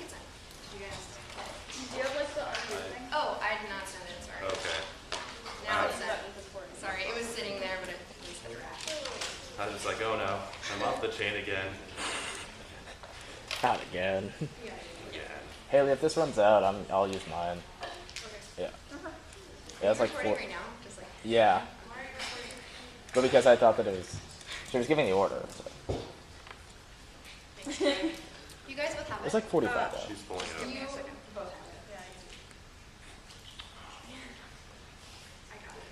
send. Did you guys get it? Do you have like the unmute thing? Oh, I did not send it, sorry. Okay. Now it's sent. Sorry, it was sitting there, but it was the draft. I was like, oh no, I'm off the chain again. Not again. Again. Haley, if this runs out, I'll use mine. Okay. Yeah. Yeah, it's like recording 4. right now? Just like, Yeah, I'm already recording. but because I thought that it was, she was giving the order. So. Thanks, Greg. You guys both have it? It's like 45 though. She's pulling it up. You both have it. Yeah. I got it.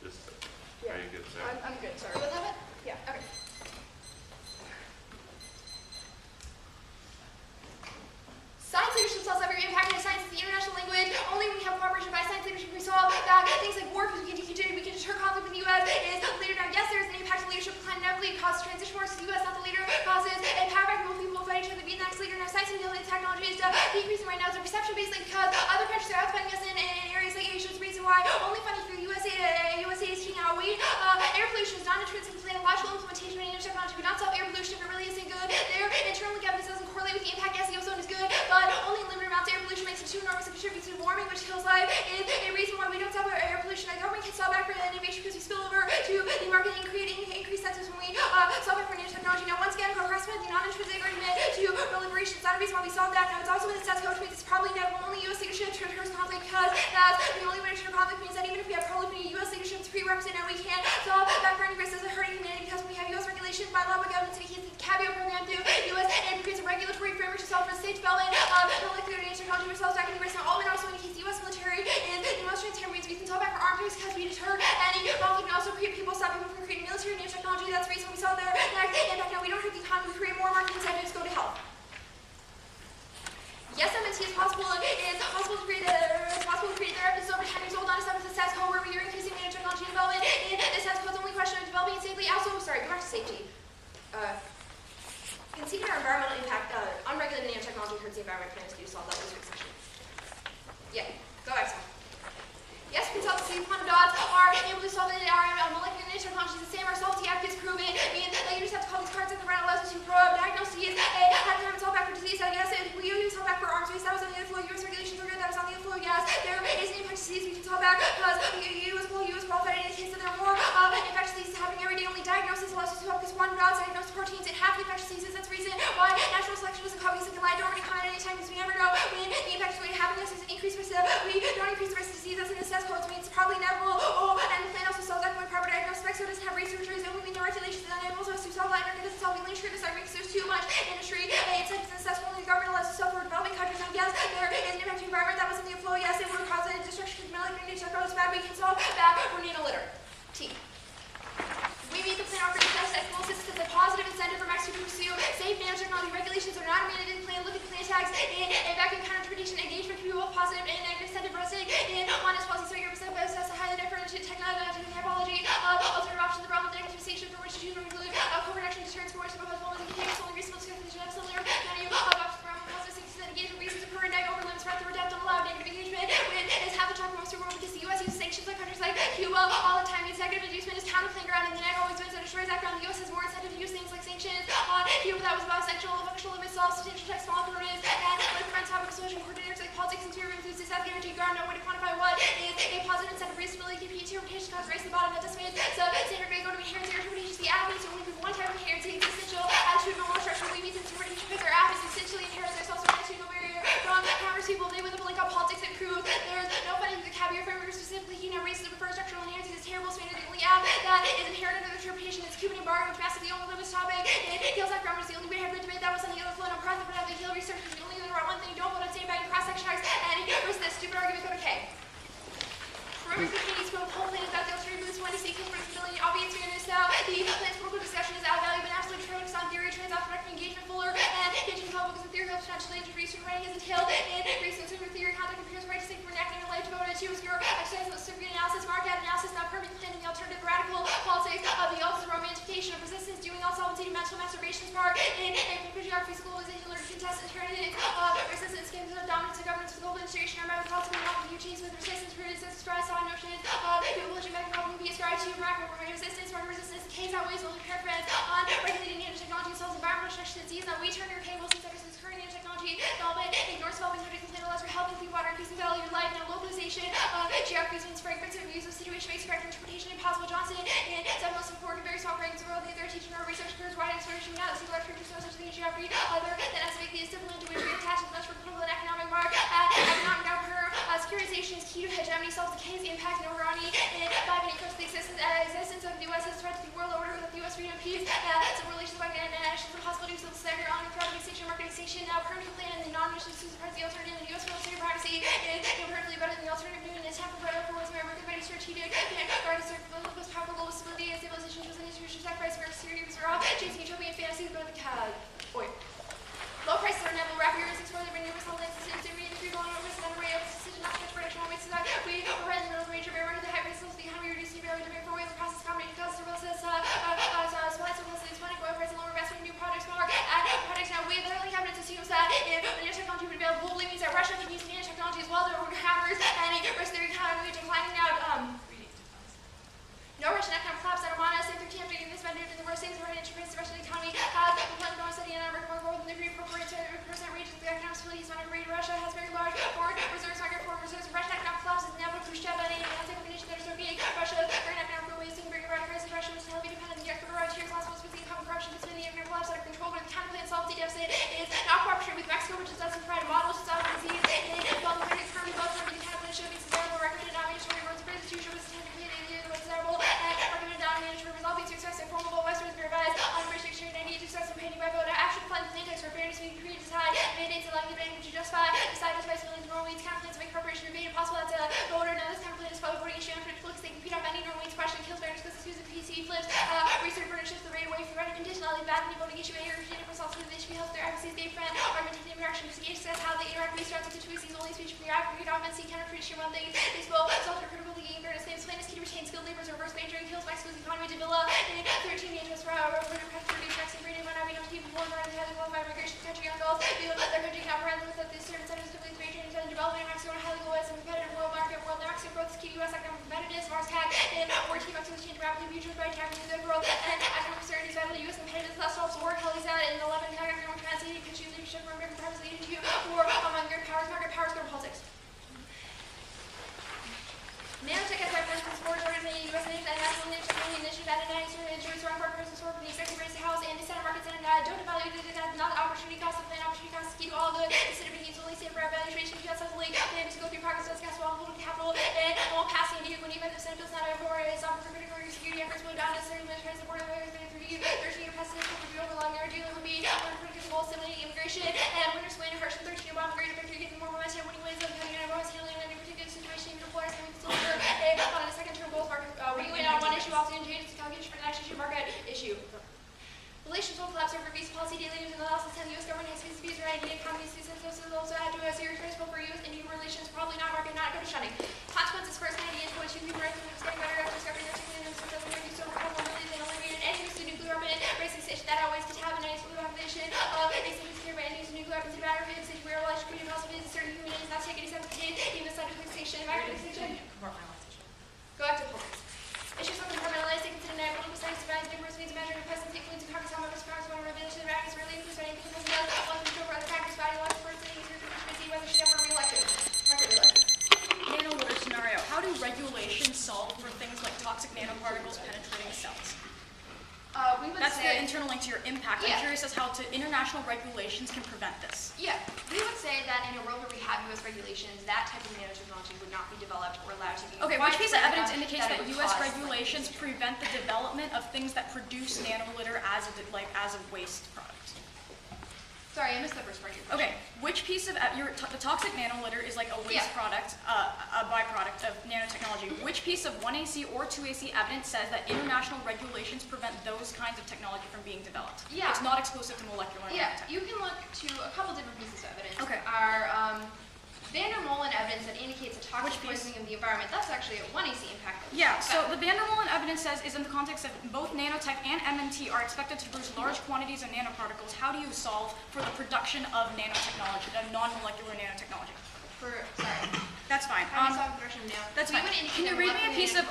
Just, are you good, Sarah? I'm good, sorry. You both have it? Yeah. Okay. Science leadership solves every impact in science is the international language. Only when we have cooperation by science leadership we solve that. Things like war, because we can deter conflict with the U.S. Is leader now? Yes, there is an impact of leadership decline inevitably causes transition wars to the U.S. Not the leader causes a power vacuum. People will fight each other to be the next leader. Now science and technology is decreasing right now. It's a perception based because other countries are outspending us in areas like Asia. It's the reason why only funding for the USA is taking out weight. Air pollution is not intrinsic to the logical implementation of nanotechnology. We not solve air pollution if it really isn't good. Their internal evidence doesn't correlate with the impact. Yes, the ozone is good, but only in limited amounts. Air pollution makes it too enormous and contributes to warming, which kills life. Is a reason why we don't stop our air pollution. Our government can stop back for innovation because we spill over to the market and create increased census when we stop back for nanotechnology. Now, once again, harassment, the non-intrinsic argument to proliferation is not a reason why we solve that. Now, it's also in the stats code, which means it's probably inevitable. Only U.S. leadership deters conflict because that's the only way to deter conflict. Means that even if we have proliferating U.S. leadership, it's prerequisite, and we can't solve back for any risk as a hurting humanity because we have U.S. regulation by law, by government, and the caveat program through U.S. and creates a regulatory framework to solve for state development of molecular nanotechnology, which solves back any risk. Now, all in also indicates the U.S. military is the most transparent means we can solve back for arms race because we deter any conflict and also create people, stop people from creating military nanotechnology. That's the reason we solve their next impact. Now, we don't hurt the economy, we create more market incentives, go to health. Yes, MNT is possible. It is possible to create therapies over 10 years old, not a seventh of stats code where we are increasing nanotechnology development. And the stats code's only question of developing it safely. Also, sorry, go back to safety. Considering our environmental impact, unregulated nanotechnology hurts the environment. Plans to solve that with section. Yeah, go back. Yes, consultancy quantum dots are able to solve it. Our molecular nanotechnology is the same. Our solvency act is proven. Means that you just have to call these cards in the round allows us to diagnose disease. How to have it solve back for disease? Yes, we use solve back for arms race. That was on the other flow. U.S. regulations are good. That was on the other flow. Yes, there is an impact disease we can solve back because U.S. qualified in the case that there are more infectious diseases happening every day. Only diagnosis allows us to help because quantum dots diagnose proteins in half the infectious diseases. That's the reason why natural selection doesn't cause we can lie. Don't really comment anytime because we never know when the impact is going to happen. This is an increased risk. We don't increase the risk of disease. That's in the stats code. Means it's probably inevitable. And the plan also solves that when proper diagnosis. So it doesn't have researchers. Only no regulations and enables us to solve that. It doesn't solve the industry. This argument because there's too much industry. It's like it's successful. Only the government allows us to solve for developing countries. And yes, there is an impact to the environment. That was in the flow. Yes, it would cause a destruction of molecular nanotechnology. It's bad. We can solve that for nanolitter. T. We meet the plan operating test that goals is a positive incentive for Mexico to pursue safe nanotechnology. Regulations are not mandated in the plan. Look at the plan tags and back in counter-interpretation. Engagement can be both positive and negative incentive for us. And one is policy, so you're percent by assess a highly differentiated technology, typology, alternative options, the realm of diagnostic for which to choose or include co-production deterrence for which the proposed one is indicated solely reasonable to the genetic cellular. Now you options from positive 60% engagement reasons occur and negative overlimits breadth or depth unallowed negative engagement. When is half the time most of the world because the U.S. uses sanctions on countries like Cuba all the time. Means negative inducement is counter playground and the negative always wins and destroys that ground. The U.S. has more incentive to use things like sanctions on Cuba that was about sexual functional limits, solve substantial text, small alternatives, and when prevents topic solution coordinators like politics and theory includes this have guaranteed ground, no way to quantify what is a positive incentive for stability, KP interpretation cause race at the bottom that decimates standard grade go to inherency or interpretation. The athletes only with one type of inherency is essential attitude of more structure. We mean interpretation because their athletes essentially inherit their self-certainty no barrier from commerce people. They with a link on politics that proves there's no funding to the caveat framework specifically he now races to prefer structural inherency is terrible standard. The only app that is inherent under the interpretation is Cuban embargo, which massively only this topic. It kills that grammar is the only way to have a debate that was on the other flow. No profit, but have the heal research is the only other one thing. Don't vote on sandbagging cross-section hacks and versus this stupid argument. Go to K. Remember the Katie's quote, whole plan is that the alternative boost when you see capability, obvious fairness now. The plan's political discussion is out value, but absolutely true. It's on theory, trans off production engagement fuller, and engaging public because the theory helps potentially into research writing is entailed in research over theory, content computers, right to think for enacting your life devoted to obscure exercise of certificate analysis, market analysis, now permanent planning, the alternative radical politics of the ultimate romantification of resistance, doing all solvency, mental masturbation spark, in patriarchy, school is a learning contest, alternative resistance resistance, games of dominance, and governance, with administration, or method possible, not new chains with resistance, stress on notions, evolution, method problem be ascribed to market resistance, case outweighs only preference on regulating nanotechnology, solves environmental structure disease, now we turn your cables and centers this current nanotechnology development, ignores developing critical analyze for helping people water, increasing value of life, now localization, geographies means fragments of views of situation-based correct interpretation, impossible Johnson, and some most important, very small fragments of the world, they're teaching our research occurs, wide exploration, not single large no such thing as geography, other than estimate the discipline to which we attach as much for political and economic mark, economic now per securitization is key to hegemony, self-decay, the impact, no irony, and five and equals the existence of the U.S. as threat to the world order with the U.S. freedom, peace, some relations like international possibilities of sector on privatization, marketization, now permanent plan, and the non-mission to support the alternative in the U.S. military privacy is comparatively better than the alternative new and it's half better for what's American very strategic, regarding the most powerful global stability and stabilization was an institution that price for security was raw, chasing utopian fantasies about the low prices are never rapid risks for the renewable solid systems and reading through going over the number of decision not much production always that we are in the middle of major bear market the high risks of the economy reducing value to for ways of process combination costs to process supply surplus is money oil price and lower investment in new products more products now we literally have it assumes that if the nanotechnology would be available globally means that Russia can use nanotechnology as well there would hammers and risk their economy declining now no Russian economic collapse out of Monas, if 13 after this vendor in the worst things, the right interest the Russian economy has the plan to study and more growth in the appropriate percent regions. The economic stability is not agreed. Russia has very large foreign reserves, market foreign reserves. Russian economic collapse is now Khrushchev and a combination that is so big. Russia's current economic growth is bring about crisis. Russia was heavily dependent on the export of tiers, loss with the income corruption, between the economic collapse out of control, but the counterplan solvency deficit is not cooperation with Mexico, which is doesn't provide a model to solve the disease. And while the critics currently both from the counterplan should be desirable, recommended not being short words, but institution was technically the most desirable and recommended down management result be success and formable Western's revised on British exchange 98 success and painting by vote action plans and index for fairness being created decide mandates and likely bank which you justify decide despite millions of Norwegians counterplans make corporation evade impossible that's a voter now this counterplan is public voting issue after it looks they compete on many Norwegians question kills fairness because it's using PC flips research furnishes the rate away from random conditionality bad any voting issue here created for self they should be health their advocacies gay friend or maintaining interaction to engage says how they interact with strategies to tweets only speech from your advocate government see counter pretty sure one thing is both self-critical the game fairness names plainest key to retain skilled laborers reverse majoring kills Mexico's economy to Villa 13 interest for our pressure to reduce next and rating when I mean to keep more than the qualified migration country on goals feel their country cannot run with this certain centers to please major and development in Mexico and highly globalized and competitive world market world Mexico growth is key to U.S. economic competitiveness Mars CAC and 14 Mexico change rapidly future by tackling the world and economic certainty is vitally U.S. competitiveness less solves work Kelly's out and 11 economic translating country leadership from American powers leading to war among your powers market powers go to politics. Nanotech has by persons forward ordered many U.S. names and national nanotechnology initiative at a 90 insurance wrong for persons for the executive race house and the Senate markets and don't evaluate it as not the opportunity cost of plan opportunity cost is key to all good. Instead of being used only safe for our valuation, because that's the league plan to go through progress as cast while holding capital and won't pass the indicative when even the Senate does not have more is offered for critical security efforts will not necessarily military support of the 30-year precedent for review over long dealing with me on critical stimulating immigration and winners win harsh and 13 bomb greater victory getting more momentum winning wins and cutting out everyone's handling in any particular situation even before it's coming to silver on the second term goals market we win on one issue also changes to calculation for the next issue market issue. Relations will collapse over visa policy daily news and the last of the U.S. government has visa fees or Indian economies also had to a serious principle for U.S. Indian relations probably not market not go to shunning. Consequences first Canadian to which people right from getting better after discovering their chicken and success when you so recover really they eliminated any use of nuclear weapon racing station that always contaminates with population basically secure by any use of nuclear weapons in battery and station where life creating possibilities in certain communities not take any sense of pain even the scientific station American station. Go back to politics. Issues of compartmentalized, they consider now political science devised numerous means of measuring the presence influence of Congress, how members of Congress want to reveal to the practice relating to anything the president does, one control over other factors, body laws, first thing, whether she ever re-elected. Nanoliter scenario. How do regulations solve for things like toxic nanoparticles penetrating cells? We would That's say, the internal link to your impact. Yeah. I'm curious as how international regulations can prevent this. yeah, we would say that in a world where we have U.S. regulations, that type of nanotechnology would not be developed or allowed to be. Okay, which piece of evidence that indicates that it would U.S. cause, regulations prevent the development of things that produce nanolitter as a waste product? Sorry, I missed the first part of your question. Okay, which piece of the toxic nanolitter is like a waste Yeah. product, a byproduct of nanotechnology. Which piece of 1AC or 2AC evidence says that international regulations prevent those kinds of technology from being developed? Yeah. It's not exclusive to molecular Yeah, nanotech. you can look to a couple different pieces of evidence. Okay. Our Van der Molen evidence that indicates a toxic Which piece? poisoning of the environment, that's actually a 1 AC impact. Yeah, so the Van der Molen evidence says is in the context of both nanotech and MNT are expected to produce large quantities of nanoparticles. How do you solve for the production of nanotechnology, the non-molecular nanotechnology? That's fine. That's fine. Can you read me a piece of?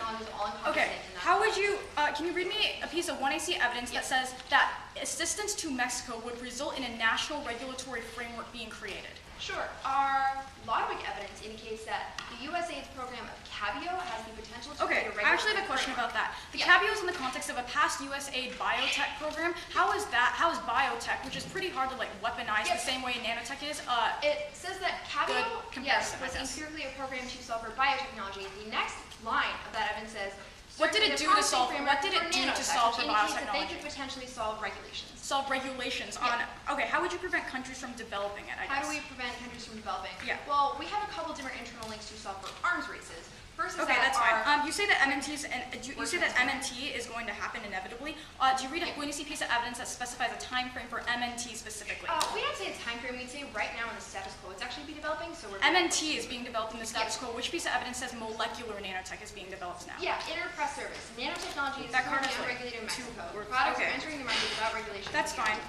Okay. How would you? Can you read me a piece of 1AC evidence that says that assistance to Mexico would result in a national regulatory framework being created? Sure. Our Lodwick evidence indicates that the USAID's program of CABIO has the potential to Okay, create a I actually have a regulatory question framework. about that. The Yeah. CABIO is in the context of a past USAID biotech program. How is that? How is biotech, which is pretty hard to like weaponize Yep. the same way nanotech is? It says that CABIO, Good yes, comparison, I was guess. empirically a program to solve for biotechnology. The next line of that evidence says, What did it do to solve? What did it do to solve for which indicates that they biotechnology? could potentially solve regulations. Solve regulations on. Okay, how would you prevent countries from developing it? I guess. How do we prevent countries from developing? Yeah. Well, we have a couple different internal links to solve for arms races. First is Okay, that that's fine. our You say that MNTs and you say that MNT is going to happen inevitably. Do you read a Gwyneth piece of evidence that specifies a time frame for MNT specifically? we don't say a time frame. We'd say right now in the status quo, it's actually be developing. So we're MNT is being developed in the status quo. Which piece of evidence says molecular nanotech is being developed now? Yeah, interpress service. Nanotechnology is That card currently is like unregulated in two Mexico. words. Products Okay. are entering the market without regulation. That's fine.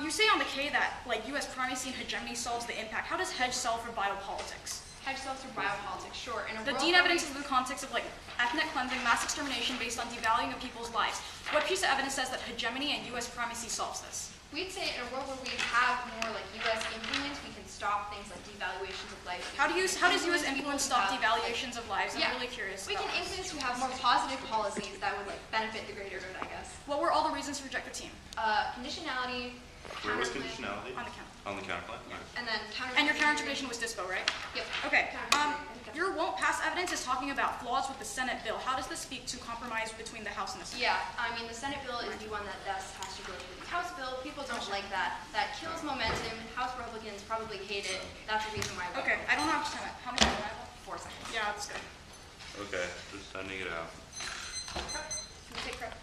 You say on the K that like U.S. primacy and hegemony solves the impact. How does hedge solve for biopolitics? Hedge solves for biopolitics, sure. In a The world Dean where evidence is in the context of like ethnic cleansing, mass extermination based on devaluing of people's lives. What piece of evidence says that hegemony and U.S. primacy solves this? we'd say in a world where we have more like U.S. influence, we can stop things like devaluations of life. How does U.S. influence stop have, devaluations of lives? I'm Yeah. really curious. We about can this. influence to have more positive policies that would like benefit the greater good, I guess. What were all the reasons to reject the team Conditionality, Where was counterplan, conditionality? on the count? On the counterplan? Yeah. Alright. and then counter. And your counter-interpretation was dispo, right? Yep. Okay. Counter- Your won't pass evidence is talking about flaws with the Senate bill. How does this speak to compromise between the House and the Senate? Yeah, I mean, the Senate bill is the one that best has to go through the House bill. People don't like that. That kills momentum. House Republicans probably hate it. That's the reason why. Okay, I don't have time. How much time do I have left? 4 seconds. Yeah, that's good. Okay, just sending it out. Can you take credit?